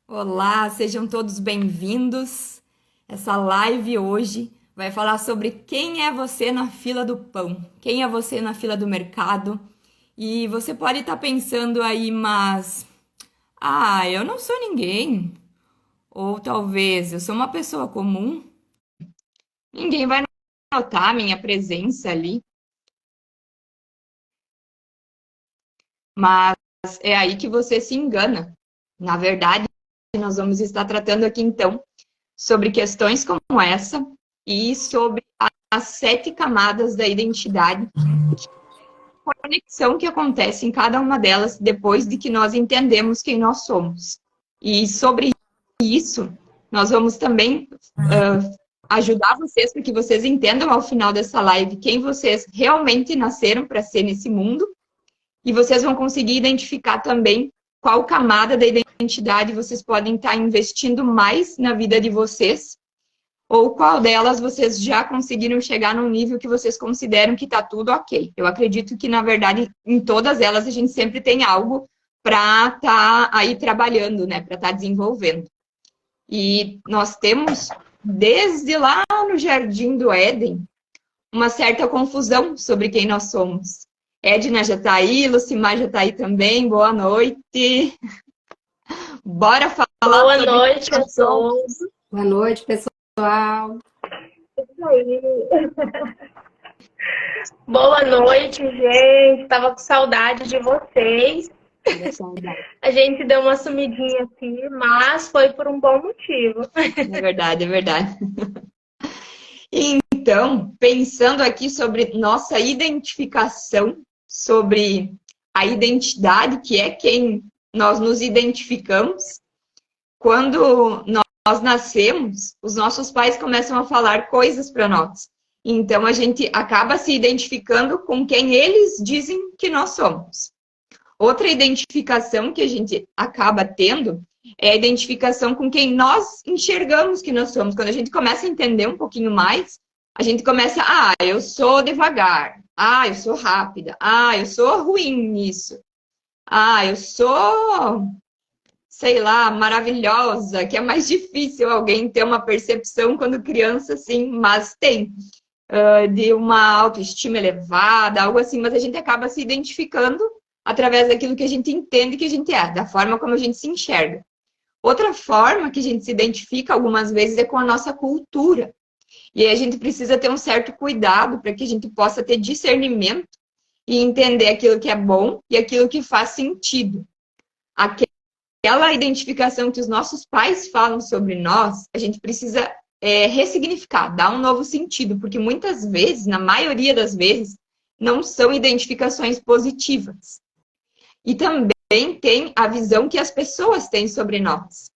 Olá, sejam todos bem-vindos. Essa live hoje vai falar sobre quem é você na fila do pão, quem é você na fila do mercado. E você pode estar pensando aí, mas eu não sou ninguém. Ou talvez eu sou uma pessoa comum. Ninguém vai notar a minha presença ali, mas é aí que você se engana. Na verdade, nós vamos estar tratando aqui então sobre questões como essa e sobre as 7 camadas da identidade, a conexão que acontece em cada uma delas depois de que nós entendemos quem nós somos. E sobre isso, nós vamos também ajudar vocês para que vocês entendam ao final dessa live quem vocês realmente nasceram para ser nesse mundo, e vocês vão conseguir identificar também qual camada da identidade vocês podem estar investindo mais na vida de vocês, ou qual delas vocês já conseguiram chegar num nível que vocês consideram que está tudo ok. Eu acredito que, na verdade, em todas elas a gente sempre tem algo para estar aí trabalhando, né? Para estar desenvolvendo. E nós temos, desde lá no Jardim do Éden, uma certa confusão sobre quem nós somos. Edna já está aí, Lucimar já está aí também, boa noite. Bora falar Boa sobre noite quem a nós somos. todos. Boa noite, pessoal. Isso aí. Boa noite, gente. Tava com saudade de vocês. A gente deu uma sumidinha aqui, mas foi por um bom motivo. É verdade, é verdade. Então, pensando aqui sobre nossa identificação, sobre a identidade, que é quem nós nos identificamos, quando nós nascemos, os nossos pais começam a falar coisas para nós. Então, a gente acaba se identificando com quem eles dizem que nós somos. Outra identificação que a gente acaba tendo é a identificação com quem nós enxergamos que nós somos. Quando a gente começa a entender um pouquinho mais, a gente começa, eu sou devagar, eu sou rápida, eu sou ruim nisso, eu sou, sei lá, maravilhosa, que é mais difícil alguém ter uma percepção quando criança, assim, mas tem, de uma autoestima elevada, algo assim, mas a gente acaba se identificando através daquilo que a gente entende que a gente é, da forma como a gente se enxerga. Outra forma que a gente se identifica algumas vezes é com a nossa cultura. E aí a gente precisa ter um certo cuidado para que a gente possa ter discernimento e entender aquilo que é bom e aquilo que faz sentido. Aquela identificação que os nossos pais falam sobre nós, a gente precisa ressignificar, dar um novo sentido, porque muitas vezes, na maioria das vezes, não são identificações positivas. E também tem a visão que as pessoas têm sobre nós.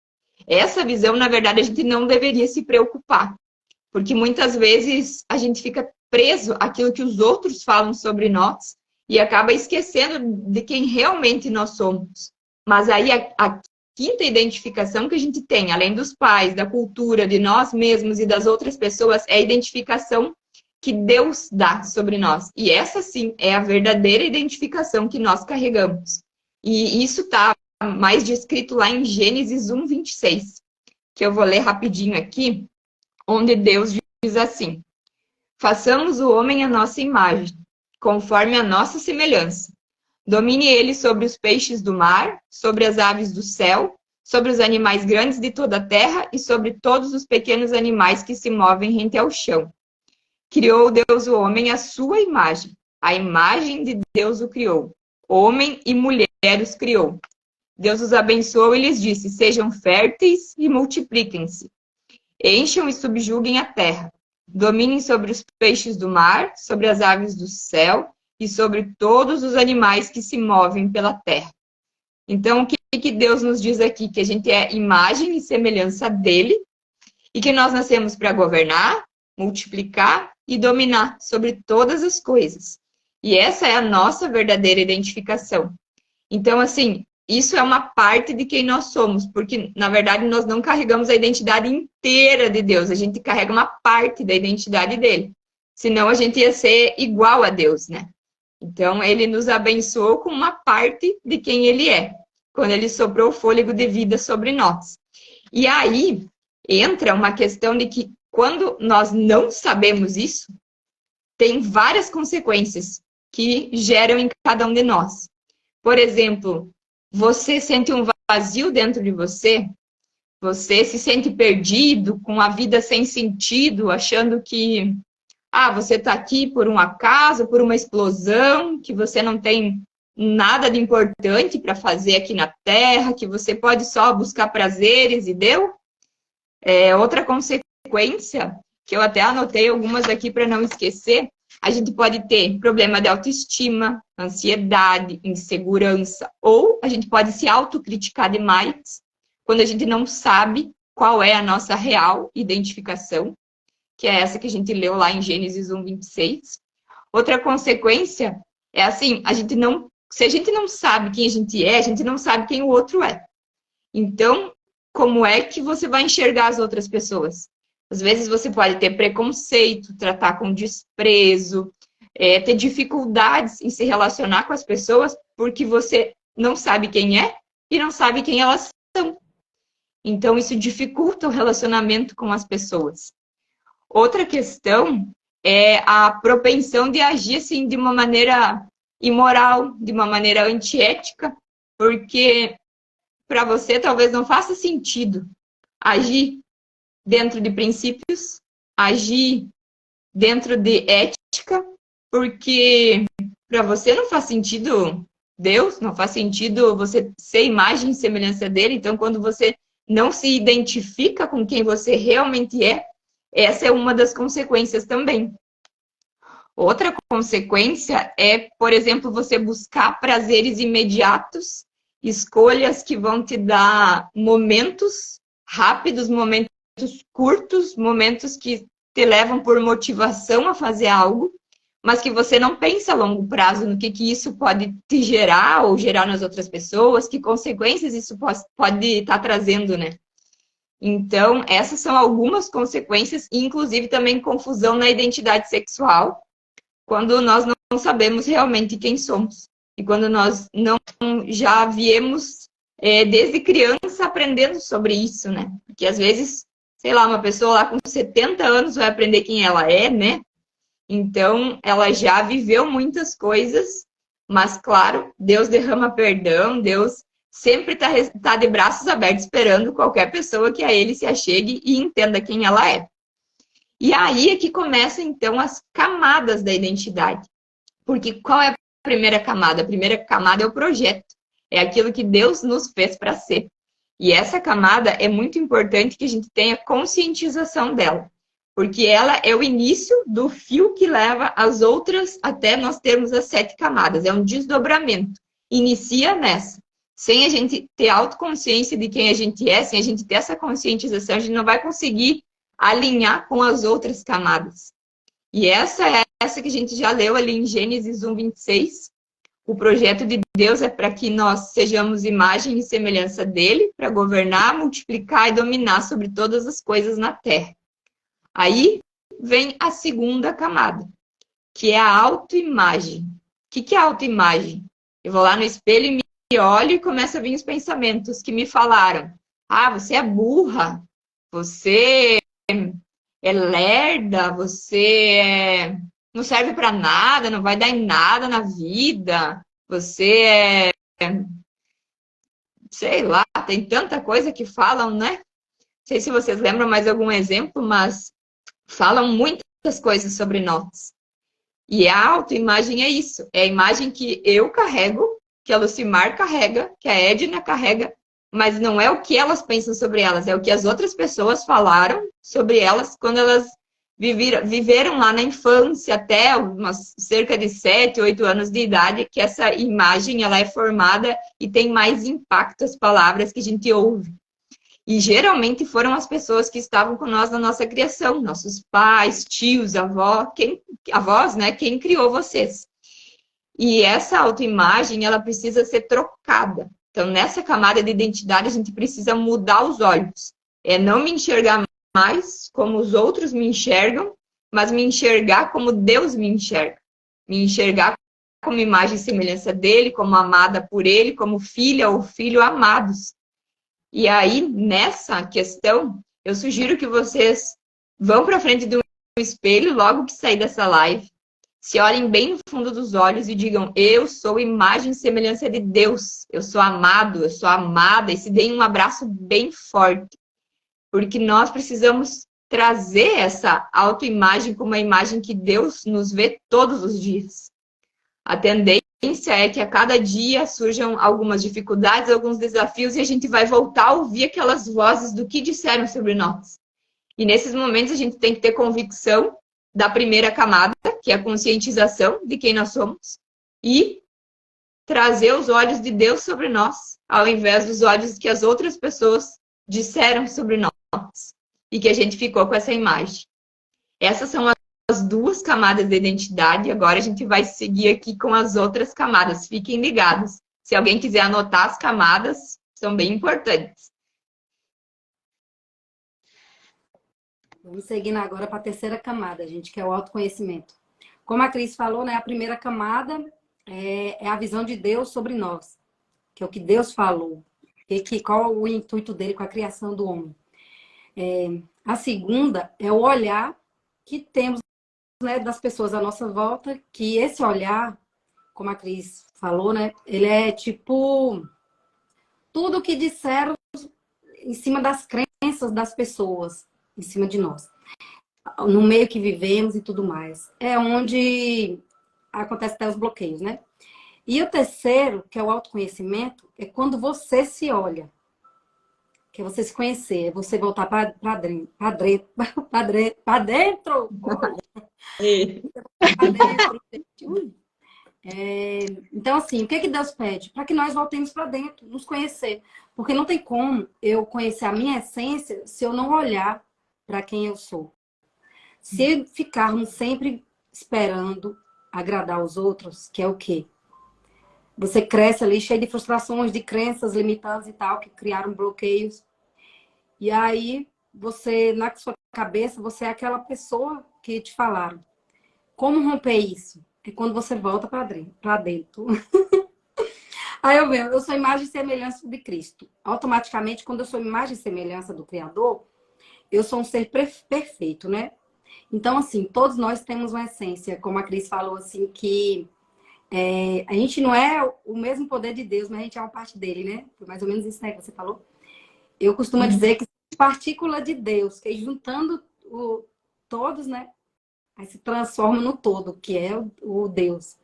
Essa visão, na verdade, a gente não deveria se preocupar, porque muitas vezes a gente fica preso àquilo que os outros falam sobre nós e acaba esquecendo de quem realmente nós somos. Mas aí a quinta identificação que a gente tem, além dos pais, da cultura, de nós mesmos e das outras pessoas, é a identificação que Deus dá sobre nós. E essa, sim, é a verdadeira identificação que nós carregamos. E isso está mais descrito lá em Gênesis 1:26, que eu vou ler rapidinho aqui, onde Deus diz assim: façamos o homem à nossa imagem, conforme a nossa semelhança. Domine ele sobre os peixes do mar, sobre as aves do céu, sobre os animais grandes de toda a terra e sobre todos os pequenos animais que se movem rente ao chão. Criou Deus o homem à sua imagem. A imagem de Deus o criou. Homem e mulher os criou. Deus os abençoou e lhes disse: sejam férteis e multipliquem-se. Encham e subjuguem a terra. Dominem sobre os peixes do mar, sobre as aves do céu e sobre todos os animais que se movem pela terra. Então, o que Deus nos diz aqui? Que a gente é imagem e semelhança dele e que nós nascemos para governar, multiplicar e dominar sobre todas as coisas. E essa é a nossa verdadeira identificação. Então, assim, isso é uma parte de quem nós somos, porque, na verdade, nós não carregamos a identidade inteira de Deus, a gente carrega uma parte da identidade dele. Senão, a gente ia ser igual a Deus, né? Então, ele nos abençoou com uma parte de quem ele é. quando ele soprou o fôlego de vida sobre nós. E aí entra uma questão de que quando nós não sabemos isso, tem várias consequências que geram em cada um de nós. Por exemplo, você sente um vazio dentro de você, você se sente perdido, com a vida sem sentido, achando que você está aqui por um acaso, por uma explosão, que você não tem nada de importante para fazer aqui na Terra, que você pode só buscar prazeres e deu. Outra consequência, que eu até anotei algumas aqui para não esquecer, a gente pode ter problema de autoestima, ansiedade, insegurança, ou a gente pode se autocriticar demais quando a gente não sabe qual é a nossa real identificação, que é essa que a gente leu lá em Gênesis 1:26. Outra consequência é assim, se a gente não sabe quem a gente não sabe quem o outro é. Então, como é que você vai enxergar as outras pessoas? Às vezes você pode ter preconceito, tratar com desprezo, ter dificuldades em se relacionar com as pessoas porque você não sabe quem é e não sabe quem elas são. Então, isso dificulta o relacionamento com as pessoas. Outra questão é a propensão de agir assim, de uma maneira imoral, de uma maneira antiética, porque para você talvez não faça sentido agir dentro de princípios, agir dentro de ética, porque para você não faz sentido Deus, não faz sentido você ser imagem e semelhança dele. Então, quando você não se identifica com quem você realmente é, essa é uma das consequências também. Outra consequência é, por exemplo, você buscar prazeres imediatos, escolhas que vão te dar momentos rápidos, momentos curtos, momentos que te levam por motivação a fazer algo, mas que você não pensa a longo prazo no que isso pode te gerar ou gerar nas outras pessoas, que consequências isso pode estar trazendo, né? Então, essas são algumas consequências, inclusive também confusão na identidade sexual, quando nós não sabemos realmente quem somos. E quando nós não já viemos desde criança aprendendo sobre isso, né? Porque às vezes, sei lá, uma pessoa lá com 70 anos vai aprender quem ela é, né? Então, ela já viveu muitas coisas, mas, claro, Deus derrama perdão, Deus sempre tá de braços abertos esperando qualquer pessoa que a ele se achegue e entenda quem ela é. E aí é que começam, então, as camadas da identidade. Porque qual é a primeira camada? A primeira camada é o projeto. É aquilo que Deus nos fez para ser. E essa camada é muito importante que a gente tenha conscientização dela. Porque ela é o início do fio que leva as outras até nós termos as 7 camadas. É um desdobramento. Inicia nessa. Sem a gente ter autoconsciência de quem a gente é, sem a gente ter essa conscientização, a gente não vai conseguir alinhar com as outras camadas. E essa é essa que a gente já leu ali em Gênesis 1:26. O projeto de Deus é para que nós sejamos imagem e semelhança dele, para governar, multiplicar e dominar sobre todas as coisas na terra. Aí vem a segunda camada, que é a autoimagem. O que é a autoimagem? Eu vou lá no espelho e me olho e começam a vir os pensamentos que me falaram. Você é burra, você é lerda, você não serve para nada, não vai dar em nada na vida, você sei lá, tem tanta coisa que falam, né? Não sei se vocês lembram mais algum exemplo, mas falam muitas coisas sobre nós. E a autoimagem é isso, é a imagem que eu carrego, que a Lucimar carrega, que a Edna carrega, mas não é o que elas pensam sobre elas, é o que as outras pessoas falaram sobre elas quando elas viveram lá na infância, até cerca de 7, 8 anos de idade, que essa imagem ela é formada e tem mais impacto as palavras que a gente ouve. E geralmente foram as pessoas que estavam com nós na nossa criação, nossos pais, tios, avós, né? Quem criou vocês. E essa autoimagem, ela precisa ser trocada. Então, nessa camada de identidade, a gente precisa mudar os olhos. É não me enxergar mais como os outros me enxergam, mas me enxergar como Deus me enxerga. Me enxergar como imagem e semelhança dele, como amada por ele, como filha ou filho amados. E aí, nessa questão, eu sugiro que vocês vão para frente do espelho logo que sair dessa live, se olhem bem no fundo dos olhos e digam: eu sou imagem e semelhança de Deus, eu sou amado, eu sou amada, e se deem um abraço bem forte, porque nós precisamos trazer essa autoimagem como a imagem que Deus nos vê todos os dias. A tendência é que a cada dia surjam algumas dificuldades, alguns desafios, e a gente vai voltar a ouvir aquelas vozes do que disseram sobre nós. E nesses momentos a gente tem que ter convicção da primeira camada, que é a conscientização de quem nós somos, e trazer os olhos de Deus sobre nós, ao invés dos olhos que as outras pessoas disseram sobre nós, e que a gente ficou com essa imagem. Essas são as duas camadas da identidade. Agora a gente vai seguir aqui com as outras camadas. Fiquem ligados. Se alguém quiser anotar as camadas, são bem importantes. Vamos seguindo agora para a terceira camada, gente, que é o autoconhecimento. Como a Cris falou, né, a primeira camada é a visão de Deus sobre nós, que é o que Deus falou, qual o intuito dele com a criação do homem. A segunda é o olhar que temos, né, das pessoas à nossa volta, que esse olhar, como a Cris falou, né, ele é tipo tudo o que disseram em cima das crenças das pessoas, em cima de nós, no meio que vivemos e tudo mais. É onde acontece até os bloqueios, né? E o terceiro, que é o autoconhecimento, é quando você se olha, que é você se conhecer, é você voltar para dentro. Então, assim, o que que Deus pede? Para que nós voltemos para dentro, nos conhecer. Porque não tem como eu conhecer a minha essência se eu não olhar para quem eu sou. Se ficarmos sempre esperando agradar os outros, que é o quê? Você cresce ali cheio de frustrações, de crenças limitantes e tal, que criaram bloqueios. E aí, você, na sua cabeça, você é aquela pessoa que te falaram. Como romper isso? É quando você volta para dentro. Aí eu sou imagem e semelhança de Cristo. Automaticamente, quando eu sou imagem e semelhança do Criador, eu sou um ser perfeito, né? Então, assim, todos nós temos uma essência, como a Cris falou, assim, que a gente não é o mesmo poder de Deus, mas a gente é uma parte dele, né? Foi mais ou menos isso, né, que você falou. Eu costumo dizer que partícula de Deus, que juntando todos, né? Aí se transforma no todo, que é o Deus,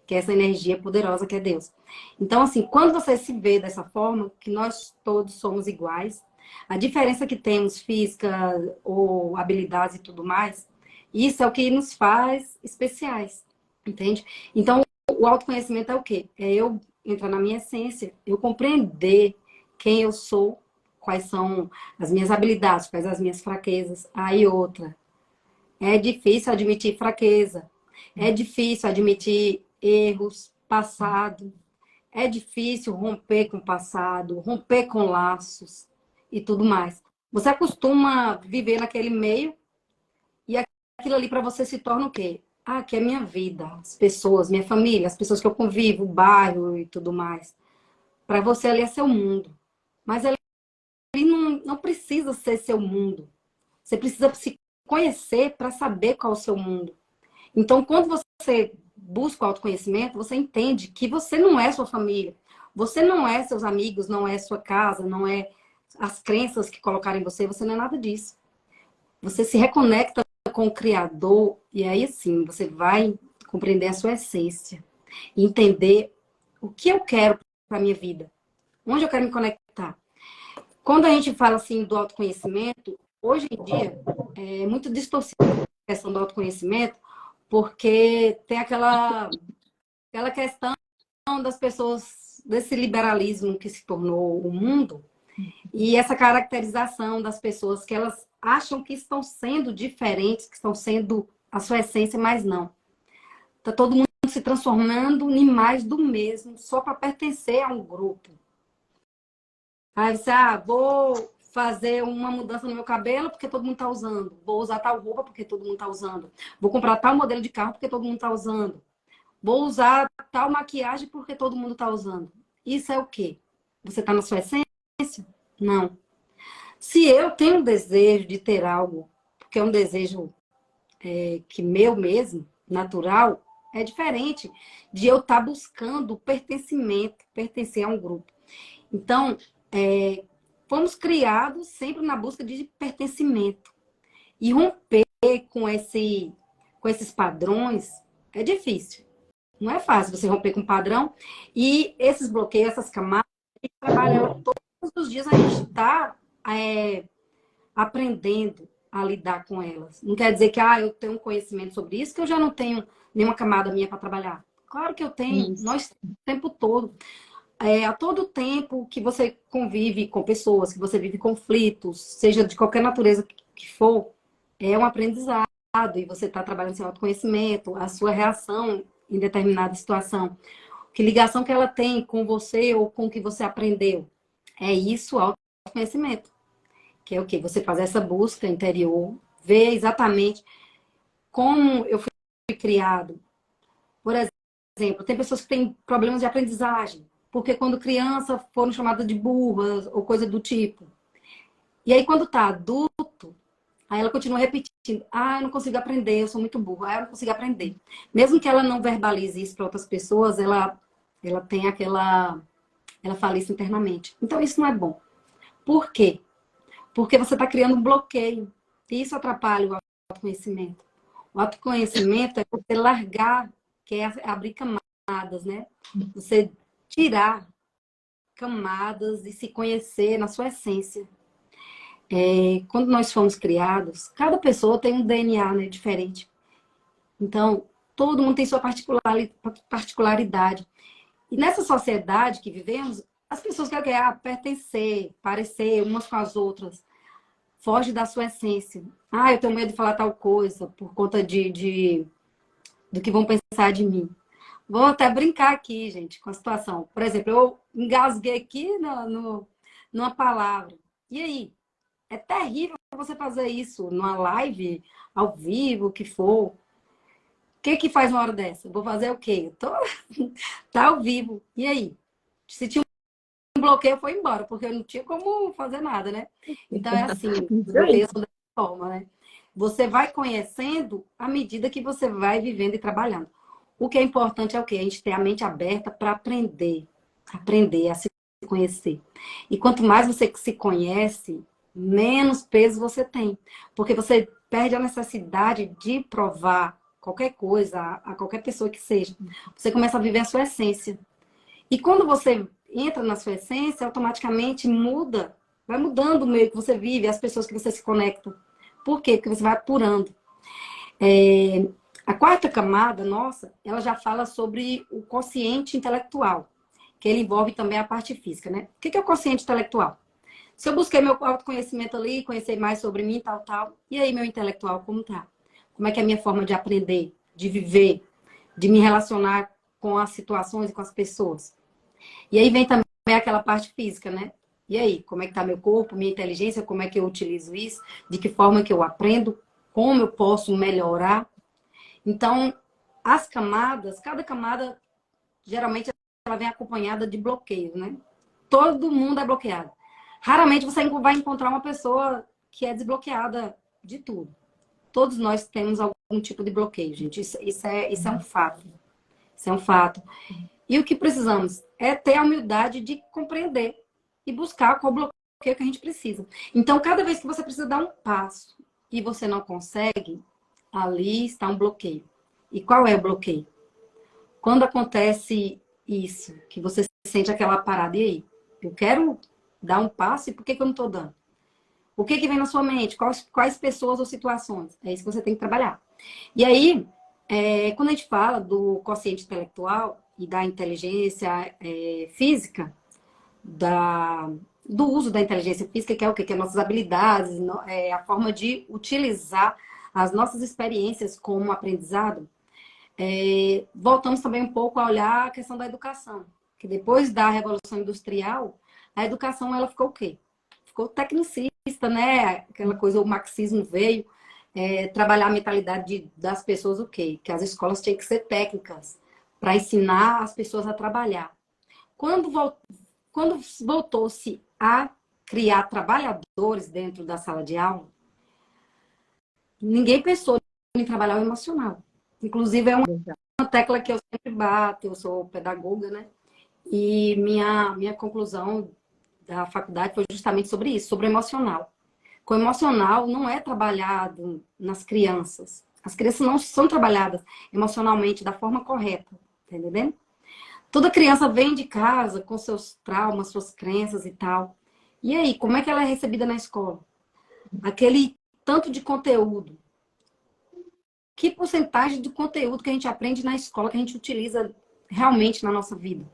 que é essa energia poderosa que é Deus. Então, assim, quando você se vê dessa forma, que nós todos somos iguais, a diferença que temos física ou habilidades e tudo mais, isso é o que nos faz especiais, entende? Então, o autoconhecimento é o quê? É eu entrar na minha essência, eu compreender quem eu sou, quais são as minhas habilidades, quais as minhas fraquezas. Aí outra, é difícil admitir fraqueza, é difícil admitir erros, passado, é difícil romper com o passado, romper com laços e tudo mais. Você acostuma viver naquele meio e aquilo ali para você se torna o quê? Ah, que é minha vida, as pessoas, minha família, as pessoas que eu convivo, o bairro e tudo mais. Para você ali é seu mundo. Mas ali não precisa ser seu mundo. Você precisa se conhecer para saber qual é o seu mundo. Então, quando você busca o autoconhecimento, você entende que você não é sua família. Você não é seus amigos, não é sua casa, não é as crenças que colocaram em você. Você não é nada disso. Você se reconecta com o Criador e aí sim você vai compreender a sua essência. Entender o que eu quero para a minha vida. Onde eu quero me conectar. Quando a gente fala assim do autoconhecimento, hoje em dia é muito distorcida a questão do autoconhecimento, porque tem aquela questão das pessoas, desse liberalismo que se tornou o mundo, e essa caracterização das pessoas que elas acham que estão sendo diferentes, que estão sendo a sua essência, mas não. Está todo mundo se transformando em mais do mesmo, só para pertencer a um grupo. Aí você, vou fazer uma mudança no meu cabelo porque todo mundo está usando. Vou usar tal roupa porque todo mundo está usando. Vou comprar tal modelo de carro porque todo mundo está usando. Vou usar tal maquiagem porque todo mundo está usando. Isso é o quê? Você está na sua essência? Não. Se eu tenho um desejo de ter algo, porque é um desejo que meu mesmo, natural, é diferente de eu estar buscando pertencimento, pertencer a um grupo. Então, fomos criados sempre na busca de pertencimento. E romper com esses padrões é difícil. Não é fácil você romper com o padrão. E esses bloqueios, essas camadas, a gente trabalha todos os dias, a gente está aprendendo a lidar com elas. Não quer dizer que eu tenho um conhecimento sobre isso, que eu já não tenho nenhuma camada minha para trabalhar. Claro que eu tenho, nós o tempo todo. A todo tempo que você convive com pessoas, que você vive conflitos, seja de qualquer natureza que for, é um aprendizado e você está trabalhando seu autoconhecimento, a sua reação em determinada situação. Que ligação que ela tem com você ou com o que você aprendeu? É isso, autoconhecimento. Que é o quê? Você fazer essa busca interior, ver exatamente como eu fui criado. Por exemplo, tem pessoas que têm problemas de aprendizagem, porque quando criança foram chamadas de burras ou coisa do tipo. E aí, quando tá adulto, aí ela continua repetindo. Eu não consigo aprender, eu sou muito burra. Eu não consigo aprender. Mesmo que ela não verbalize isso para outras pessoas, ela tem aquela... Ela fala isso internamente. Então, isso não é bom. Por quê? Porque você está criando um bloqueio. E isso atrapalha o autoconhecimento. O autoconhecimento é você largar, que é abrir camadas, né? Você tirar camadas e se conhecer na sua essência. Quando nós fomos criados, cada pessoa tem um DNA, né, diferente. Então, todo mundo tem sua particularidade. E nessa sociedade que vivemos, as pessoas querem pertencer, parecer umas com as outras. Foge da sua essência. Eu tenho medo de falar tal coisa por conta do que vão pensar de mim. Vou até brincar aqui, gente, com a situação. Por exemplo, eu engasguei aqui numa palavra. E aí? É terrível você fazer isso numa live, ao vivo, o que for. O que faz uma hora dessa? Vou fazer o quê? Tá ao vivo. E aí? Se tinha um bloqueio, foi embora, porque eu não tinha como fazer nada, né? Então é assim, os bloqueios são dessa forma, né? Você vai conhecendo à medida que você vai vivendo e trabalhando. O que é importante é o quê? A gente ter a mente aberta para aprender a se conhecer. E quanto mais você se conhece, menos peso você tem. Porque você perde a necessidade de provar qualquer coisa a qualquer pessoa que seja. Você começa a viver a sua essência. E quando você entra na sua essência, automaticamente muda. Vai mudando o meio que você vive, as pessoas que você se conecta. Por quê? Porque você vai apurando. A quarta camada, nossa, ela já fala sobre o quociente intelectual, que ele envolve também a parte física, né? O que é o quociente intelectual? Se eu busquei meu autoconhecimento ali, conhecer mais sobre mim, tal, e aí meu intelectual como tá? Como é que é a minha forma de aprender, de viver, de me relacionar com as situações e com as pessoas? E aí vem também aquela parte física, né? E aí, como é que tá meu corpo, minha inteligência, como é que eu utilizo isso, de que forma que eu aprendo, como eu posso melhorar? Então, as camadas, cada camada, geralmente, ela vem acompanhada de bloqueios, né? Todo mundo é bloqueado. Raramente você vai encontrar uma pessoa que é desbloqueada de tudo. Todos nós temos algum tipo de bloqueio, gente. Isso é um fato. Isso é um fato. E o que precisamos é ter a humildade de compreender e buscar qual bloqueio que a gente precisa. Então, cada vez que você precisa dar um passo e você não consegue, ali está um bloqueio. E qual é o bloqueio? Quando acontece isso, que você sente aquela parada, e aí? Eu quero dar um passo e por que eu não estou dando? O que vem na sua mente? Quais pessoas ou situações? É isso que você tem que trabalhar. E aí, quando a gente fala do quociente intelectual e da inteligência física, do uso da inteligência física, que é o quê? Que é nossas habilidades, a forma de utilizar as nossas experiências como aprendizado, voltamos também um pouco a olhar a questão da educação. Que depois da Revolução Industrial, a educação ela ficou o quê? Ficou tecnicista, né? Aquela coisa, o marxismo veio trabalhar a mentalidade das pessoas o quê? Que as escolas tinham que ser técnicas, para ensinar as pessoas a trabalhar. Quando voltou-se a criar trabalhadores dentro da sala de aula, ninguém pensou em trabalhar o emocional. Inclusive, é uma tecla que eu sempre bato, eu sou pedagoga, né? E minha conclusão da faculdade foi justamente sobre isso, sobre o emocional. O emocional não é trabalhado nas crianças. As crianças não são trabalhadas emocionalmente da forma correta, tá entendendo? Toda criança vem de casa com seus traumas, suas crenças e tal. E aí, como é que ela é recebida na escola? Aquele tanto de conteúdo. Que porcentagem de conteúdo que a gente aprende na escola que a gente utiliza realmente na nossa vida?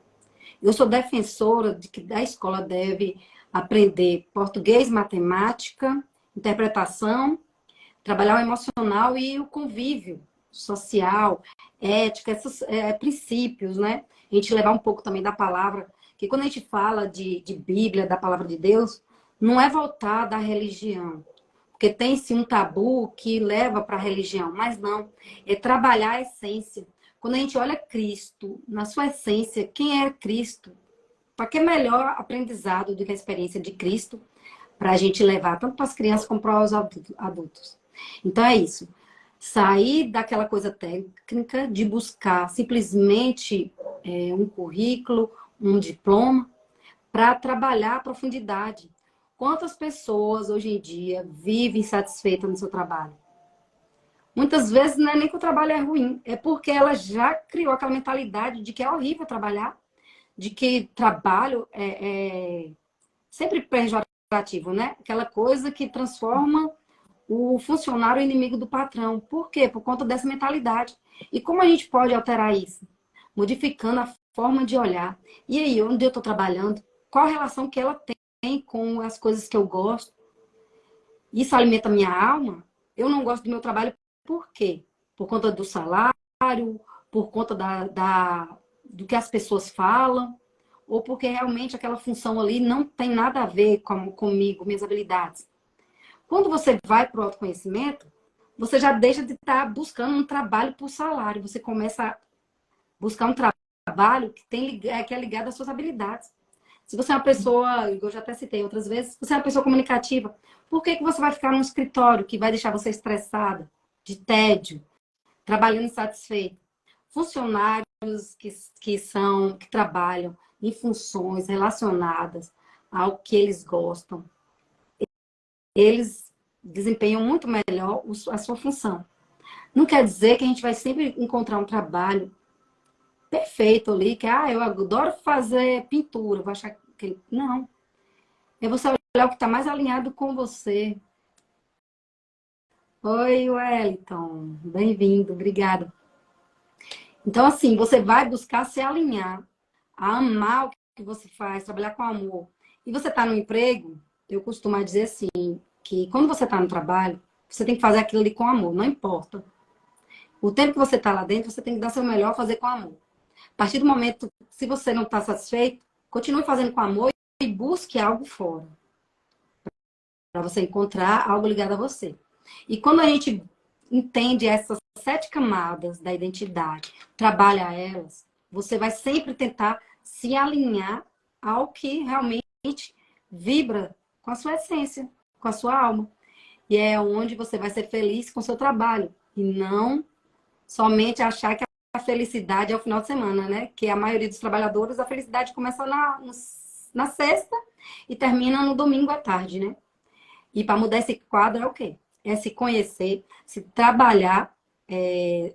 Eu sou defensora de que a escola deve aprender português, matemática, interpretação, trabalhar o emocional e o convívio social, ética, esses princípios, né? A gente levar um pouco também da palavra, que quando a gente fala de Bíblia, da palavra de Deus, não é voltar à religião. Porque tem sim um tabu que leva para a religião, mas não. É trabalhar a essência. Quando a gente olha Cristo, na sua essência, quem é Cristo? Para que melhor aprendizado do que a experiência de Cristo para a gente levar tanto para as crianças como para os adultos. Então é isso. Sair daquela coisa técnica de buscar simplesmente um currículo, um diploma, para trabalhar a profundidade. Quantas pessoas hoje em dia vivem insatisfeitas no seu trabalho? Muitas vezes não é nem que o trabalho é ruim, é porque ela já criou aquela mentalidade de que é horrível trabalhar, de que trabalho é sempre pejorativo, né? Aquela coisa que transforma o funcionário inimigo do patrão. Por quê? Por conta dessa mentalidade. E como a gente pode alterar isso? Modificando a forma de olhar. E aí, onde eu estou trabalhando? Qual a relação que ela tem com as coisas que eu gosto? Isso alimenta a minha alma? Eu não gosto do meu trabalho por quê? Por conta do salário? Por conta do que as pessoas falam? Ou porque realmente aquela função ali não tem nada a ver comigo, minhas habilidades? Quando você vai para o autoconhecimento, você já deixa de estar buscando um trabalho por salário. Você começa a buscar um trabalho que é ligado às suas habilidades. Se você é uma pessoa, eu já até citei outras vezes, você é uma pessoa comunicativa, por que você vai ficar num escritório que vai deixar você estressada, de tédio, trabalhando insatisfeito? Funcionários que trabalham em funções relacionadas ao que eles gostam, eles desempenham muito melhor a sua função. Não quer dizer que a gente vai sempre encontrar um trabalho perfeito ali, que eu adoro fazer pintura, vou achar que... Não. É você olhar o que está mais alinhado com você. Oi, Wellington. Bem-vindo, obrigada. Então, assim, você vai buscar se alinhar, a amar o que você faz, trabalhar com amor. E você está no emprego, eu costumo dizer assim, que quando você está no trabalho, você tem que fazer aquilo ali com amor, não importa. O tempo que você está lá dentro, você tem que dar seu melhor, fazer com amor. A partir do momento, se você não está satisfeito, continue fazendo com amor e busque algo fora. Para você encontrar algo ligado a você. E quando a gente entende essas 7 camadas da identidade, trabalha elas, você vai sempre tentar se alinhar ao que realmente vibra com a sua essência, com a sua alma. E é onde você vai ser feliz com o seu trabalho. E não somente achar que a felicidade é o final de semana, né? Que a maioria dos trabalhadores, a felicidade começa na sexta e termina no domingo à tarde, né? E para mudar esse quadro é o quê? É se conhecer, se trabalhar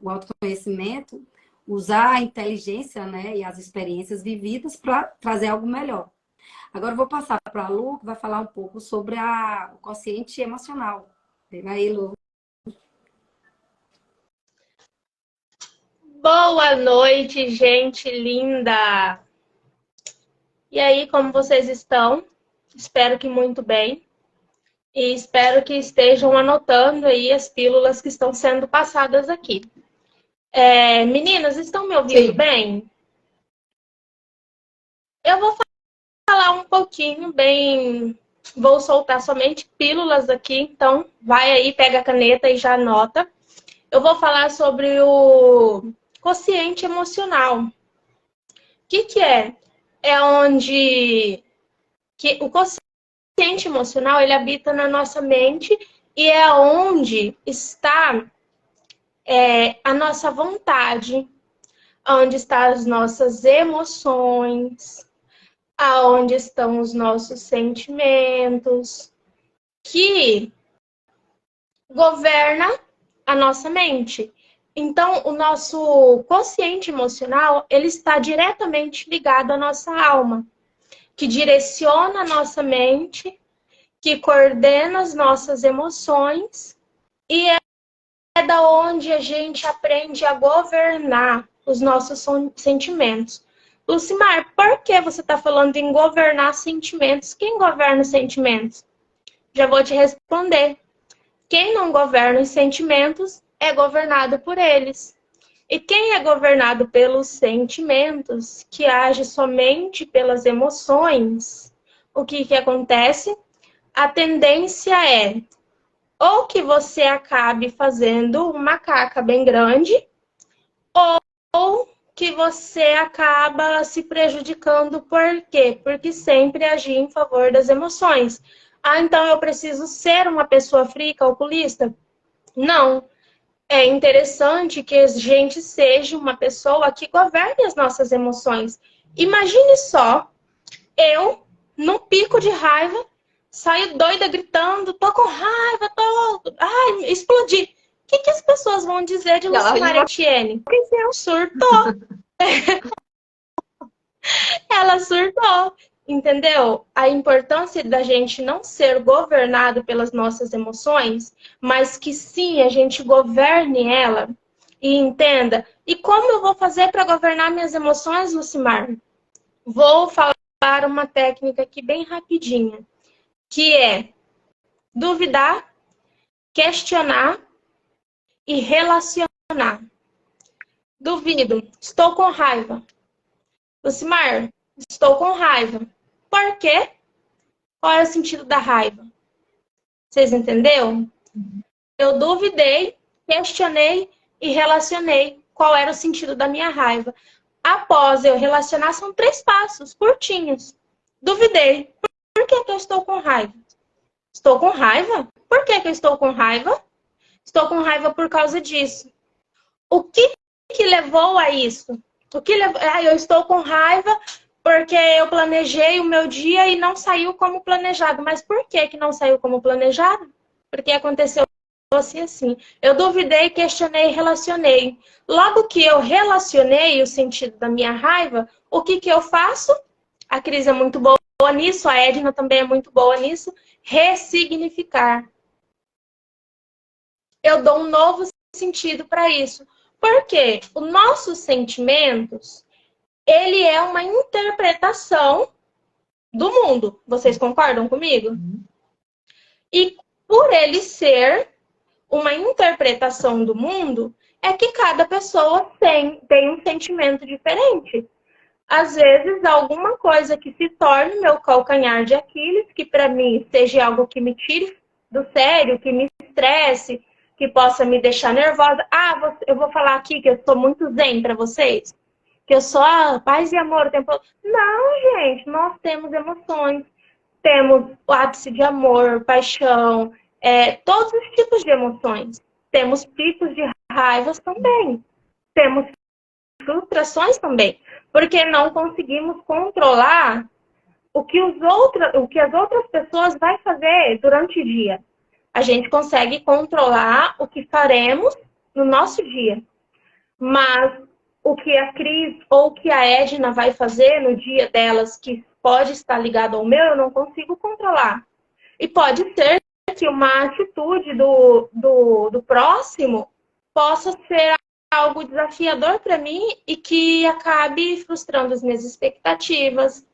o autoconhecimento, usar a inteligência, né, e as experiências vividas para trazer algo melhor. Agora eu vou passar para a Lu, que vai falar um pouco sobre o consciente emocional. Vem aí, Lu. Boa noite, gente linda! E aí, como vocês estão? Espero que muito bem. E espero que estejam anotando aí as pílulas que estão sendo passadas aqui. Meninas, estão me ouvindo bem? Eu vou falar um pouquinho bem... Vou soltar somente pílulas aqui, então vai aí, pega a caneta e já anota. Eu vou falar sobre o quociente emocional. O que é? É onde que o quociente emocional ele habita na nossa mente e é onde está a nossa vontade, onde estão as nossas emoções, aonde estão os nossos sentimentos, que governa a nossa mente. Então, o nosso quociente emocional, ele está diretamente ligado à nossa alma, que direciona a nossa mente, que coordena as nossas emoções e é da onde a gente aprende a governar os nossos sentimentos. Lucimar, por que você está falando em governar sentimentos? Quem governa os sentimentos? Já vou te responder. Quem não governa os sentimentos é governado por eles. E quem é governado pelos sentimentos, que age somente pelas emoções, o que acontece? A tendência é ou que você acabe fazendo uma caca bem grande, ou que você acaba se prejudicando. Por quê? Porque sempre agir em favor das emoções. Ah, então eu preciso ser uma pessoa fria, calculista? Não. É interessante que a gente seja uma pessoa que governe as nossas emoções. Imagine só, eu, num pico de raiva, saio doida gritando, tô com raiva, tô... Ai, explodi. O que as pessoas vão dizer de Lucimar Etienne? Surtou. Ela surtou, entendeu? A importância da gente não ser governado pelas nossas emoções, mas que sim, a gente governe ela e entenda. E como eu vou fazer para governar minhas emoções, Lucimar? Vou falar uma técnica aqui bem rapidinha, que é duvidar, questionar e relacionar. Duvido, estou com raiva. Lucimar, estou com raiva. Por quê? Qual é o sentido da raiva? Vocês entenderam? Eu duvidei, questionei e relacionei qual era o sentido da minha raiva. Após eu relacionar, são 3 passos curtinhos. Duvidei. Por que eu estou com raiva? Estou com raiva? Por que eu estou com raiva? Estou com raiva por causa disso. O que levou a isso? O que levou... eu estou com raiva porque eu planejei o meu dia e não saiu como planejado. Mas por que não saiu como planejado? Porque aconteceu assim. Eu duvidei, questionei, relacionei. Logo que eu relacionei o sentido da minha raiva, o que eu faço? A Cris é muito boa nisso, a Edna também é muito boa nisso. Ressignificar. Eu dou um novo sentido para isso. Porque os nossos sentimentos, ele é uma interpretação do mundo. Vocês concordam comigo? E por ele ser uma interpretação do mundo, é que cada pessoa tem um sentimento diferente. Às vezes, alguma coisa que se torne meu calcanhar de Aquiles, que para mim seja algo que me tire do sério, que me estresse, que possa me deixar nervosa. Ah, eu vou falar aqui que eu sou muito zen para vocês. Que eu sou paz e amor o tempo todo. Não, gente, nós temos emoções. Temos o ápice de amor, paixão, todos os tipos de emoções. Temos picos de raivas também. Temos frustrações também. Porque não conseguimos controlar o que as outras pessoas vão fazer durante o dia. A gente consegue controlar o que faremos no nosso dia. Mas o que a Cris ou o que a Edna vai fazer no dia delas, que pode estar ligado ao meu, eu não consigo controlar. E pode ser que uma atitude do próximo possa ser algo desafiador para mim e que acabe frustrando as minhas expectativas,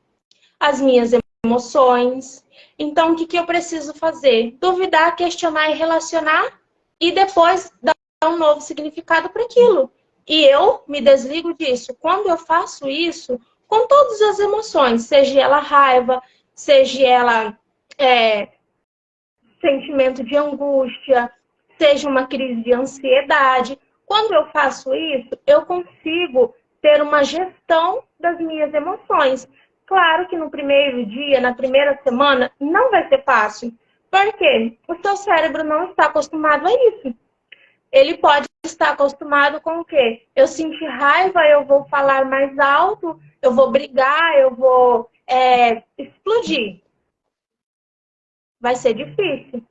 as minhas emoções. Então, o que eu preciso fazer? Duvidar, questionar e relacionar e depois dar um novo significado para aquilo. E eu me desligo disso. Quando eu faço isso, com todas as emoções, seja ela raiva, seja ela sentimento de angústia, seja uma crise de ansiedade, Quando eu faço isso, eu consigo ter uma gestão das minhas emoções. Claro que no primeiro dia, na primeira semana, não vai ser fácil. Por quê? O seu cérebro não está acostumado a isso. Ele pode estar acostumado com o quê? Eu senti raiva, eu vou falar mais alto, eu vou brigar, eu vou explodir. Vai ser difícil.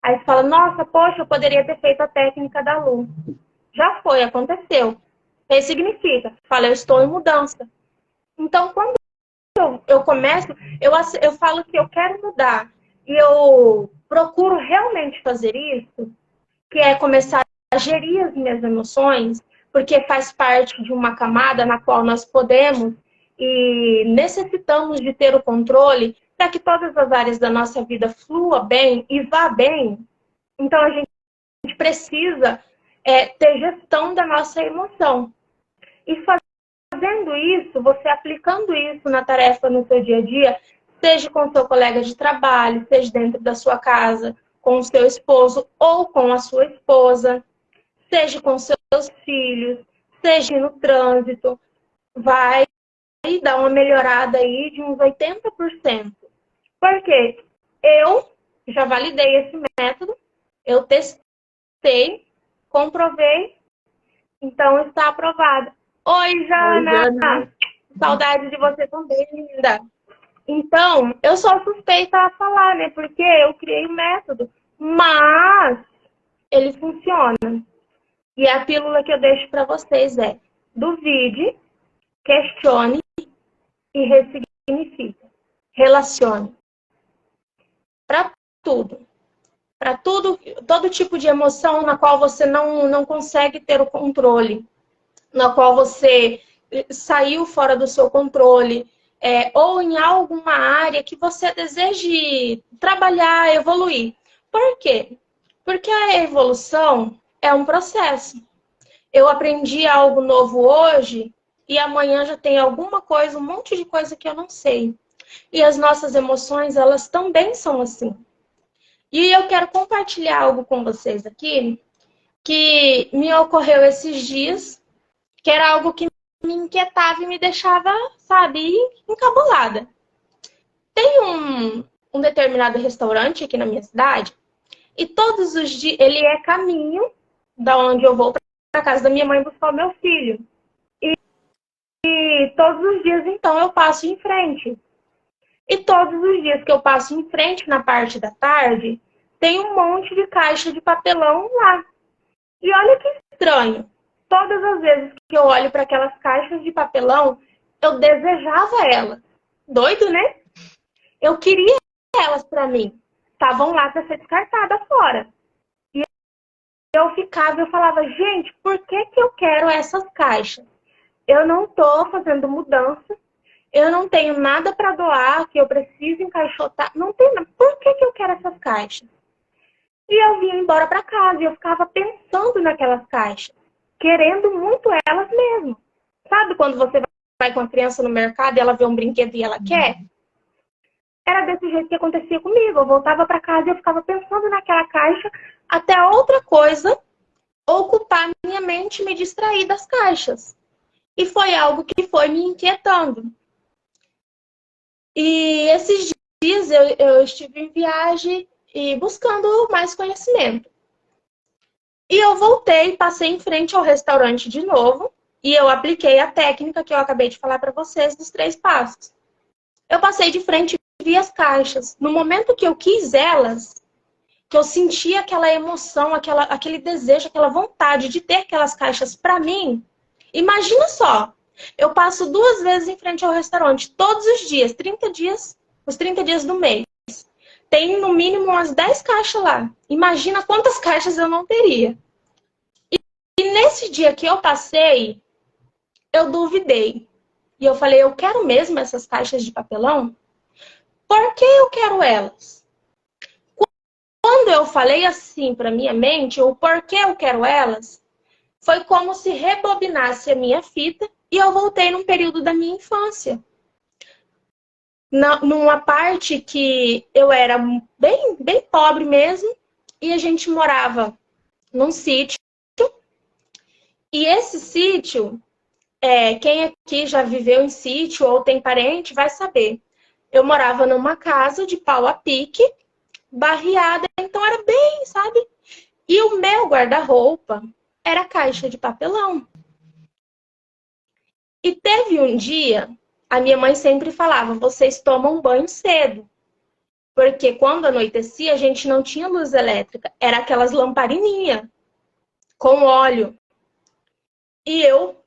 Aí você fala, nossa, poxa, eu poderia ter feito a técnica da Lu. Já foi, aconteceu. Ressignifica. Fala, eu estou em mudança. Então, quando eu começo, eu falo que eu quero mudar. E eu procuro realmente fazer isso, que é começar a gerir as minhas emoções, porque faz parte de uma camada na qual nós podemos e necessitamos de ter o controle para que todas as áreas da nossa vida flua bem e vá bem. Então, a gente precisa ter gestão da nossa emoção. E fazendo isso, você aplicando isso na tarefa no seu dia a dia, seja com o seu colega de trabalho, seja dentro da sua casa, com o seu esposo ou com a sua esposa, seja com seus filhos, seja no trânsito, vai dar uma melhorada aí de uns 80%. Por quê? Eu já validei esse método, eu testei, comprovei, então está aprovado. Oi, Jana! Oi, Jana. Saudade de você também, linda. Então, eu sou suspeita a falar, né? Porque eu criei o método, mas ele funciona. E a pílula que eu deixo para vocês é: duvide, questione e ressignifique. Relacione. Para tudo. Para tudo, todo tipo de emoção na qual você não consegue ter o controle, na qual você saiu fora do seu controle, ou em alguma área que você deseje trabalhar, evoluir. Por quê? Porque a evolução é um processo. Eu aprendi algo novo hoje e amanhã já tem alguma coisa, um monte de coisa que eu não sei. E as nossas emoções, elas também são assim. E eu quero compartilhar algo com vocês aqui que me ocorreu esses dias, que era algo que me inquietava e me deixava, sabe, encabulada. Tem um determinado restaurante aqui na minha cidade e todos os dias ele é caminho da onde eu vou para casa da minha mãe buscar o meu filho. E todos os dias, então, eu passo em frente. E todos os dias que eu passo em frente, na parte da tarde, tem um monte de caixa de papelão lá. E olha que estranho. Todas as vezes que eu olho para aquelas caixas de papelão, eu desejava elas. Doido, né? Eu queria elas para mim. Estavam lá para ser descartadas fora. E eu falava, gente, por que eu quero essas caixas? Eu não estou fazendo mudança. Eu não tenho nada para doar, que eu preciso encaixotar. Não tem nada. Por que eu quero essas caixas? E eu vinha embora para casa e eu ficava pensando naquelas caixas. Querendo muito elas mesmo. Sabe quando você vai com a criança no mercado e ela vê um brinquedo e ela quer? Era desse jeito que acontecia comigo. Eu voltava para casa e eu ficava pensando naquela caixa até outra coisa ocupar minha mente e me distrair das caixas. E foi algo que foi me inquietando. E esses dias eu estive em viagem e buscando mais conhecimento. E eu voltei, passei em frente ao restaurante de novo e eu apliquei a técnica que eu acabei de falar para vocês dos 3 passos. Eu passei de frente e vi as caixas. No momento que eu quis elas, que eu senti aquela emoção, aquele desejo, aquela vontade de ter aquelas caixas para mim, imagina só, eu passo 2 vezes em frente ao restaurante, todos os dias, 30 dias, os 30 dias do mês. Tem no mínimo umas 10 caixas lá. Imagina quantas caixas eu não teria. E nesse dia que eu passei, eu duvidei. E eu falei, eu quero mesmo essas caixas de papelão? Por que eu quero elas? Quando eu falei assim para minha mente, o porquê eu quero elas, foi como se rebobinasse a minha fita e eu voltei num período da minha infância. Numa parte que eu era bem, bem pobre mesmo, e a gente morava num sítio, E esse sítio, quem aqui já viveu em sítio ou tem parente vai saber. Eu morava numa casa de pau a pique, barreada, então era bem, sabe? E o meu guarda-roupa era caixa de papelão. E teve um dia, a minha mãe sempre falava, vocês tomam banho cedo. Porque quando anoitecia, a gente não tinha luz elétrica. Era aquelas lamparininhas com óleo. E eu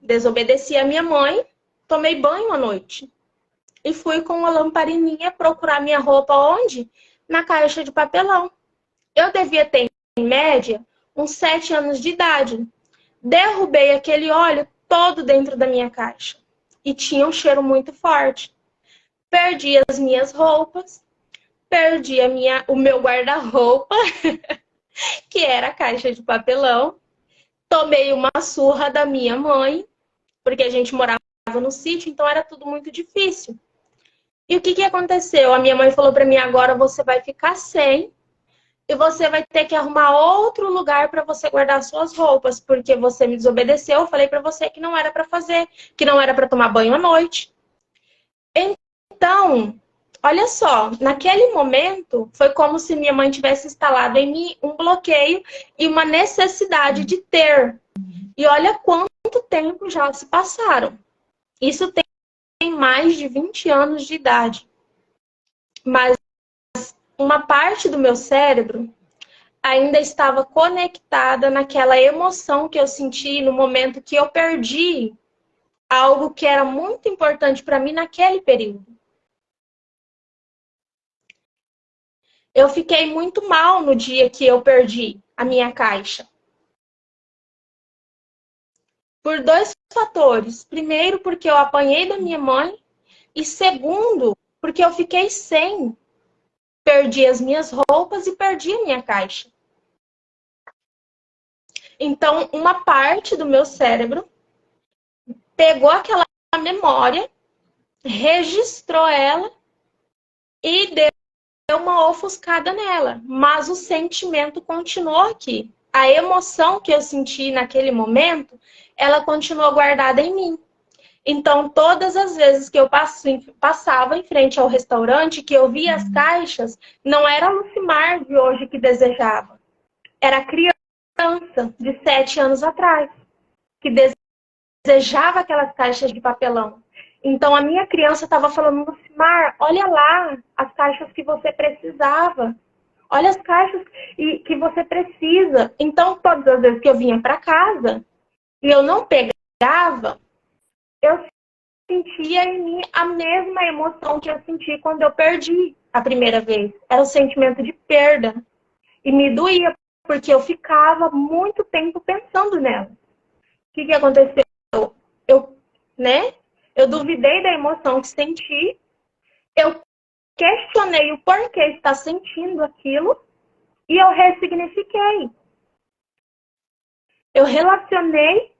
desobedeci a minha mãe, tomei banho à noite. E fui com a lamparininha procurar minha roupa onde? Na caixa de papelão. Eu devia ter, em média, uns 7 anos de idade. Derrubei aquele óleo todo dentro da minha caixa. E tinha um cheiro muito forte. Perdi as minhas roupas, perdi o meu guarda-roupa, que era a caixa de papelão. Tomei uma surra da minha mãe, porque a gente morava no sítio, então era tudo muito difícil. E o que aconteceu? A minha mãe falou para mim, agora você vai ficar sem e você vai ter que arrumar outro lugar para você guardar suas roupas, porque você me desobedeceu, eu falei para você que não era para fazer, que não era para tomar banho à noite. Então, olha só, naquele momento foi como se minha mãe tivesse instalado em mim um bloqueio e uma necessidade de ter. E olha quanto tempo já se passaram. Isso tem mais de 20 anos de idade. Mas uma parte do meu cérebro ainda estava conectada naquela emoção que eu senti no momento que eu perdi algo que era muito importante para mim naquele período. Eu fiquei muito mal no dia que eu perdi a minha caixa. Por 2 fatores. Primeiro, porque eu apanhei da minha mãe. E segundo, porque eu fiquei sem. Perdi as minhas roupas e perdi a minha caixa. Então, uma parte do meu cérebro pegou aquela memória, registrou ela e deu uma ofuscada nela. Mas o sentimento continuou aqui. A emoção que eu senti naquele momento, ela continuou guardada em mim. Então, todas as vezes que eu passava em frente ao restaurante, que eu via as caixas, não era a Lucimar de hoje que desejava. Era a criança de 7 anos atrás, que desejava aquelas caixas de papelão. Então, a minha criança estava falando, Lucimar, olha lá as caixas que você precisava. Olha as caixas que você precisa. Então, todas as vezes que eu vinha para casa e eu não pegava, eu sentia em mim a mesma emoção que eu senti quando eu perdi a primeira vez. Era o sentimento de perda. E me doía, porque eu ficava muito tempo pensando nela. O que aconteceu? Eu duvidei da emoção que senti. Eu questionei o porquê estar sentindo aquilo. E eu ressignifiquei. Eu relacionei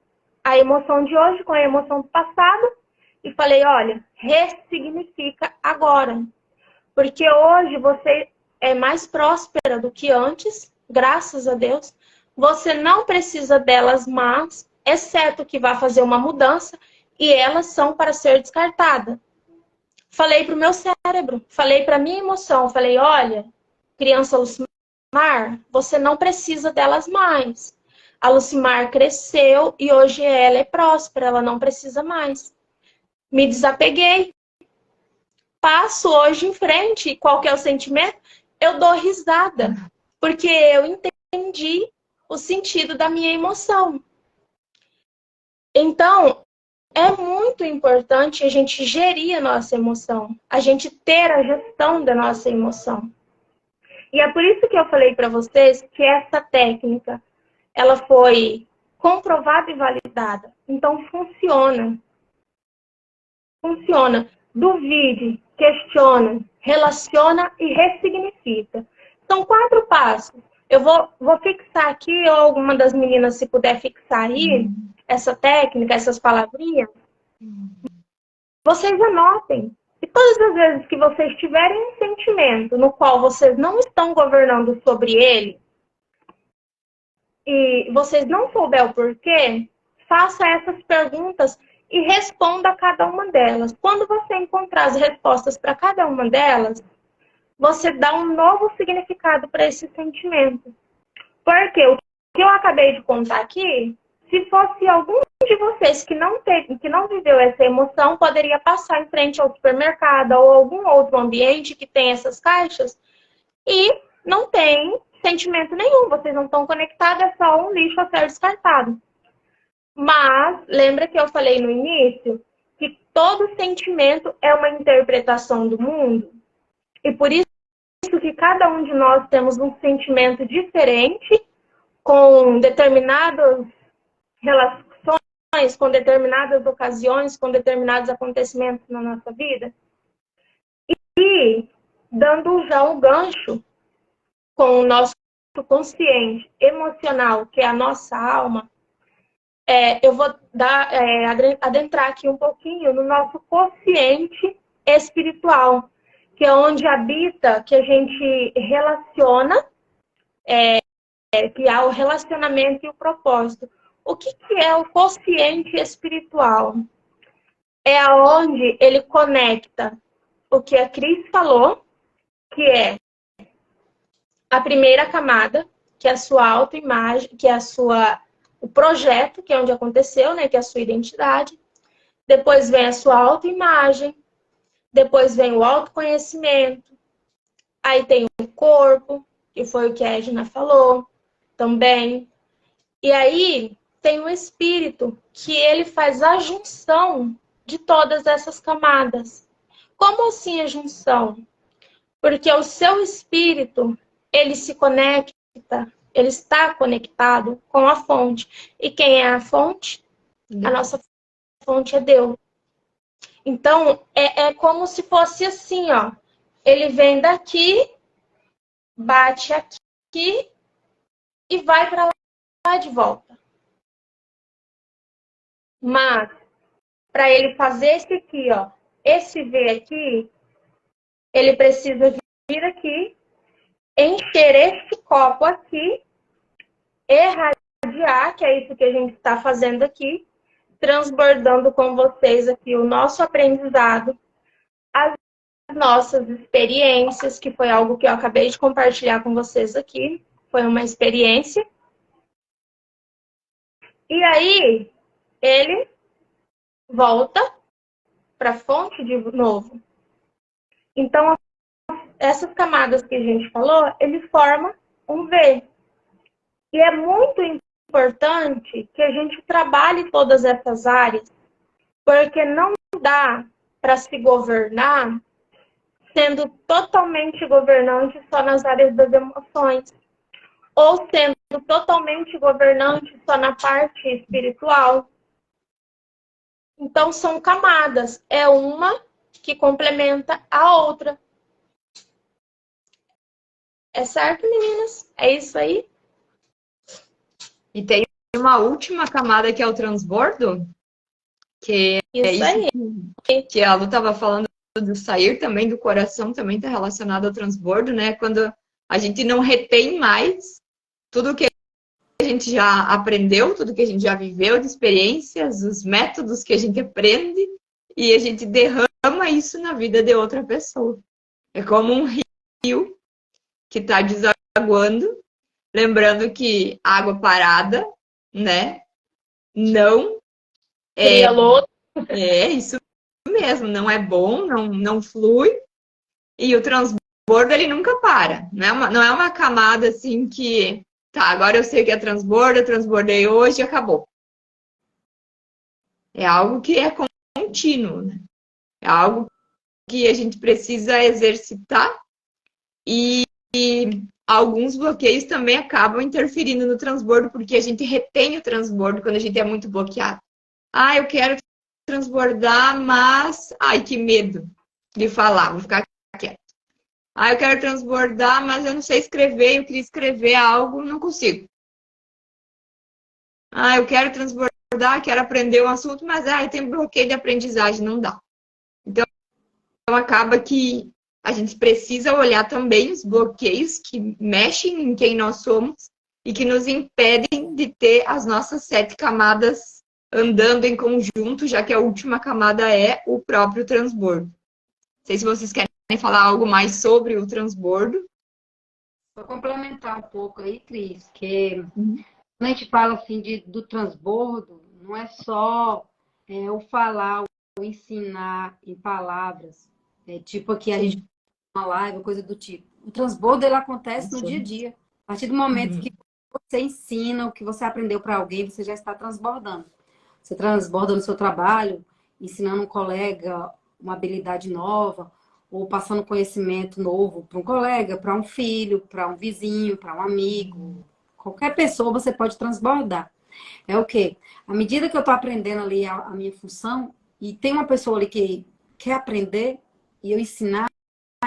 a emoção de hoje com a emoção do passado e falei, olha, ressignifica agora. Porque hoje você é mais próspera do que antes, graças a Deus. Você não precisa delas mais, exceto que vai fazer uma mudança e elas são para ser descartadas. Falei para o meu cérebro, falei para a minha emoção, falei, olha, criança Lucimar, você não precisa delas mais. A Lucimar cresceu e hoje ela é próspera, ela não precisa mais. Me desapeguei. Passo hoje em frente, qual que é o sentimento? Eu dou risada, porque eu entendi o sentido da minha emoção. Então, é muito importante a gente gerir a nossa emoção, a gente ter a gestão da nossa emoção. E é por isso que eu falei para vocês que essa técnica ela foi comprovada e validada. Então, funciona. Funciona. Duvide, questiona, relaciona e ressignifica. São 4 passos. Eu vou fixar aqui, ou alguma das meninas, se puder fixar aí, essa técnica, essas palavrinhas. Vocês anotem. E todas as vezes que vocês tiverem um sentimento no qual vocês não estão governando sobre ele, e vocês não souberem o porquê, faça essas perguntas e responda a cada uma delas. Quando você encontrar as respostas para cada uma delas, você dá um novo significado para esse sentimento. Porque o que eu acabei de contar aqui, se fosse algum de vocês que não viveu essa emoção, poderia passar em frente ao supermercado ou algum outro ambiente que tem essas caixas e não tem sentimento nenhum. Vocês não estão conectados, é só um lixo a ser descartado. Mas, lembra que eu falei no início que todo sentimento é uma interpretação do mundo? E por isso que cada um de nós temos um sentimento diferente, com determinadas relações, com determinadas ocasiões, com determinados acontecimentos na nossa vida. E, dando já um gancho com o nosso consciente emocional, que é a nossa alma, eu vou adentrar aqui um pouquinho no nosso consciente espiritual, que é onde habita, que a gente relaciona, que há o relacionamento e o propósito. O que é o consciente espiritual? É onde ele conecta o que a Cris falou, que é a primeira camada, que é a sua autoimagem, que é o projeto, que é onde aconteceu, né, que é a sua identidade. Depois vem a sua autoimagem, depois vem o autoconhecimento, aí tem o corpo, que foi o que a Edna falou também. E aí tem o espírito, que ele faz a junção de todas essas camadas. Como assim a junção? Porque o seu espírito, ele se conecta, ele está conectado com a fonte. E quem é a fonte? A nossa fonte é Deus. Então, é como se fosse assim, ó. Ele vem daqui, bate aqui e vai para lá de volta. Mas, para ele fazer esse aqui, ó, esse V aqui, ele precisa vir aqui, encher esse copo aqui, irradiar, que é isso que a gente está fazendo aqui, transbordando com vocês aqui o nosso aprendizado, as nossas experiências, que foi algo que eu acabei de compartilhar com vocês aqui, foi uma experiência. E aí, ele volta para a fonte de novo. Então, essas camadas que a gente falou, ele forma um V. E é muito importante que a gente trabalhe todas essas áreas, porque não dá para se governar sendo totalmente governante só nas áreas das emoções, ou sendo totalmente governante só na parte espiritual. Então, são camadas. É uma que complementa a outra. É certo, meninas? É isso aí? E tem uma última camada que é o transbordo, que isso é isso aí. Que a Lu estava falando do sair também do coração, também está relacionado ao transbordo, né? Quando a gente não retém mais tudo que a gente já aprendeu, tudo que a gente já viveu de experiências, os métodos que a gente aprende, e a gente derrama isso na vida de outra pessoa. É como um rio que está desaguando, lembrando que água parada, né, não é isso mesmo, não é bom, não flui, e o transbordo ele nunca para, não é uma camada assim que tá, agora eu sei que é transbordo, eu transbordei hoje e acabou. É algo que é contínuo, né? É algo que a gente precisa exercitar e alguns bloqueios também acabam interferindo no transbordo, porque a gente retém o transbordo quando a gente é muito bloqueado. Ah, eu quero transbordar, mas... Ai, que medo de falar, vou ficar quieto. Ah, eu quero transbordar, mas eu não sei escrever, eu queria escrever algo, não consigo. Ah, eu quero transbordar, quero aprender um assunto, mas tem bloqueio de aprendizagem, não dá. Então acaba que a gente precisa olhar também os bloqueios que mexem em quem nós somos e que nos impedem de ter as nossas 7 camadas andando em conjunto, já que a última camada é o próprio transbordo. Não sei se vocês querem falar algo mais sobre o transbordo. Vou complementar um pouco aí, Cris, que quando a gente fala assim do transbordo, não é só o falar, o ensinar em palavras, tipo aqui a gente uma live, coisa do tipo. O transbordo, ele acontece no dia a dia. A partir do momento que você ensina o que você aprendeu para alguém, você já está transbordando. Você transborda no seu trabalho, ensinando um colega uma habilidade nova, ou passando conhecimento novo para um colega, para um filho, para um vizinho, para um amigo. Qualquer pessoa você pode transbordar. É o quê? À medida que eu estou aprendendo ali a minha função, e tem uma pessoa ali que quer aprender, e eu ensinar,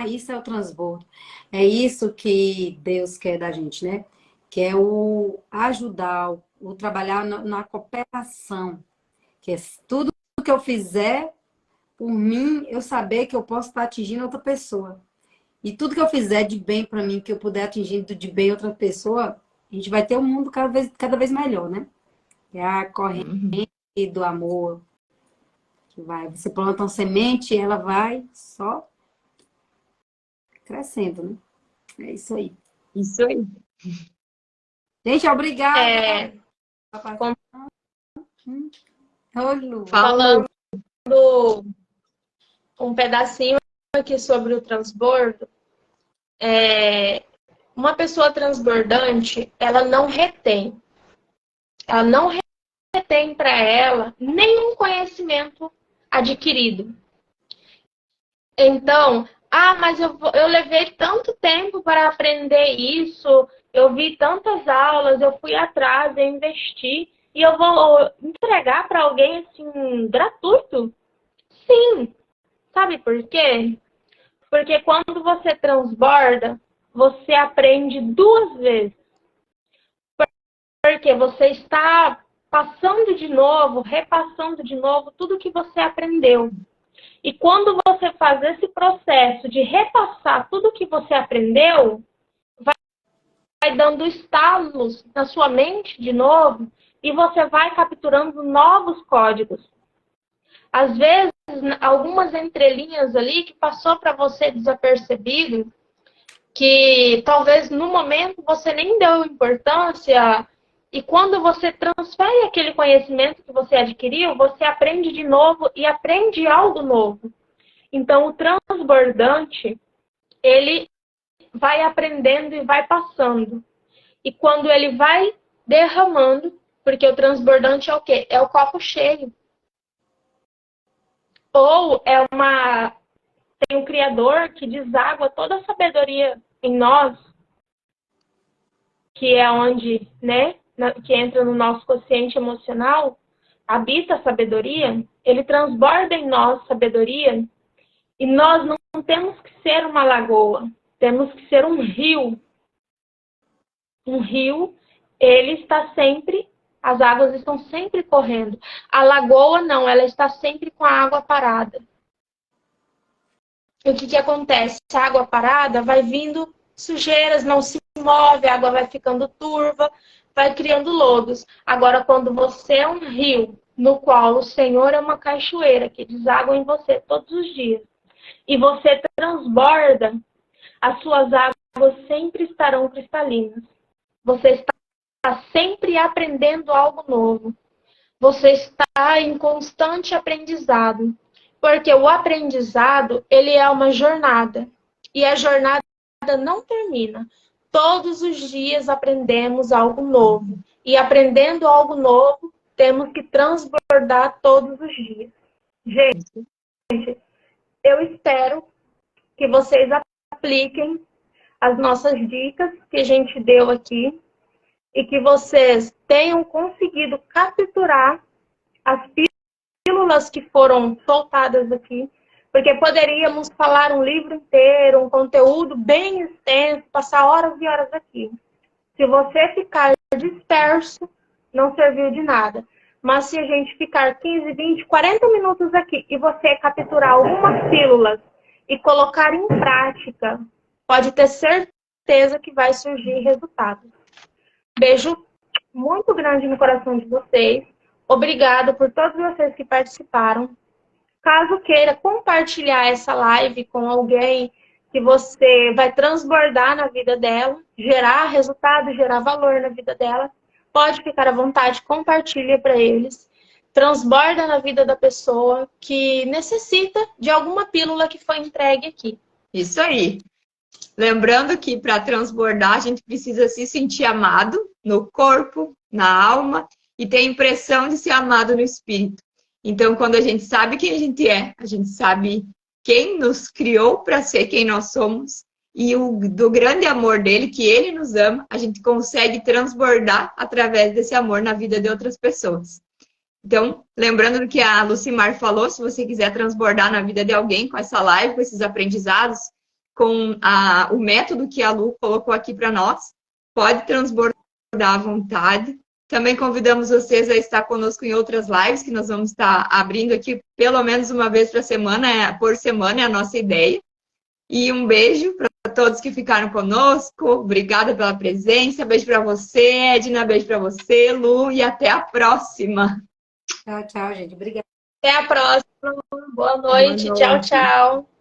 isso é o transbordo. É isso que Deus quer da gente, né? Que é o ajudar, o trabalhar na cooperação. Que é tudo que eu fizer por mim, eu saber que eu posso estar atingindo outra pessoa. E tudo que eu fizer de bem para mim, que eu puder atingir de bem outra pessoa, a gente vai ter um mundo cada vez melhor, né? É a corrente do amor que vai. Você planta uma semente e ela vai só crescendo, né? É isso aí. Isso aí. Gente, obrigada. Oi, Lu. Falando um pedacinho aqui sobre o transbordo, uma pessoa transbordante, ela não retém. Ela não retém para ela nenhum conhecimento adquirido. Então, mas eu levei tanto tempo para aprender isso, eu vi tantas aulas, eu fui atrás, eu investi, e eu vou entregar para alguém assim, gratuito? Sim. Sabe por quê? Porque quando você transborda, você aprende 2 vezes. Porque você está passando de novo, repassando de novo tudo que você aprendeu. E quando você faz esse processo de repassar tudo que você aprendeu, vai dando estalos na sua mente de novo e você vai capturando novos códigos. Às vezes, algumas entrelinhas ali que passou para você desapercebido, que talvez no momento você nem deu importância, e quando você transfere aquele conhecimento que você adquiriu, você aprende de novo e aprende algo novo. Então, o transbordante, ele vai aprendendo e vai passando. E quando ele vai derramando, porque o transbordante é o quê? É o copo cheio. Ou tem um Criador que deságua toda a sabedoria em nós, que é onde, né, que entra no nosso consciente emocional, habita a sabedoria, ele transborda em nós sabedoria, e nós não temos que ser uma lagoa, temos que ser um rio. Um rio, ele está sempre, as águas estão sempre correndo. A lagoa não, ela está sempre com a água parada. E o que acontece? A água parada vai vindo sujeiras, não se move, a água vai ficando turva, vai criando lodos. Agora, quando você é um rio, no qual o Senhor é uma cachoeira que deságua em você todos os dias, e você transborda, as suas águas sempre estarão cristalinas. Você está sempre aprendendo algo novo. Você está em constante aprendizado. Porque o aprendizado, ele é uma jornada. E a jornada não termina. Todos os dias aprendemos algo novo. E aprendendo algo novo, temos que transbordar todos os dias. Gente, eu espero que vocês apliquem as nossas dicas que a gente deu aqui e que vocês tenham conseguido capturar as pílulas que foram soltadas aqui, porque poderíamos falar um livro inteiro, um conteúdo bem extenso, passar horas e horas aqui. Se você ficar disperso, não serviu de nada. Mas se a gente ficar 15, 20, 40 minutos aqui e você capturar algumas pílulas e colocar em prática, pode ter certeza que vai surgir resultado. Beijo muito grande no coração de vocês. Obrigado por todos vocês que participaram. Caso queira compartilhar essa live com alguém que você vai transbordar na vida dela, gerar resultado, gerar valor na vida dela, pode ficar à vontade, compartilha para eles. Transborda na vida da pessoa que necessita de alguma pílula que foi entregue aqui. Isso aí. Lembrando que para transbordar, a gente precisa se sentir amado no corpo, na alma e ter a impressão de ser amado no espírito. Então, quando a gente sabe quem a gente sabe quem nos criou para ser quem nós somos e do grande amor dele, que ele nos ama, a gente consegue transbordar através desse amor na vida de outras pessoas. Então, lembrando do que a Lucimar falou, se você quiser transbordar na vida de alguém com essa live, com esses aprendizados, com o método que a Lu colocou aqui para nós, pode transbordar à vontade. Também convidamos vocês a estar conosco em outras lives, que nós vamos estar abrindo aqui pelo menos uma vez por semana é a nossa ideia. E um beijo para todos que ficaram conosco. Obrigada pela presença. Beijo para você, Edna. Beijo para você, Lu. E até a próxima. Tchau, tchau, gente. Obrigada. Até a próxima. Boa noite. Boa noite. Tchau, tchau.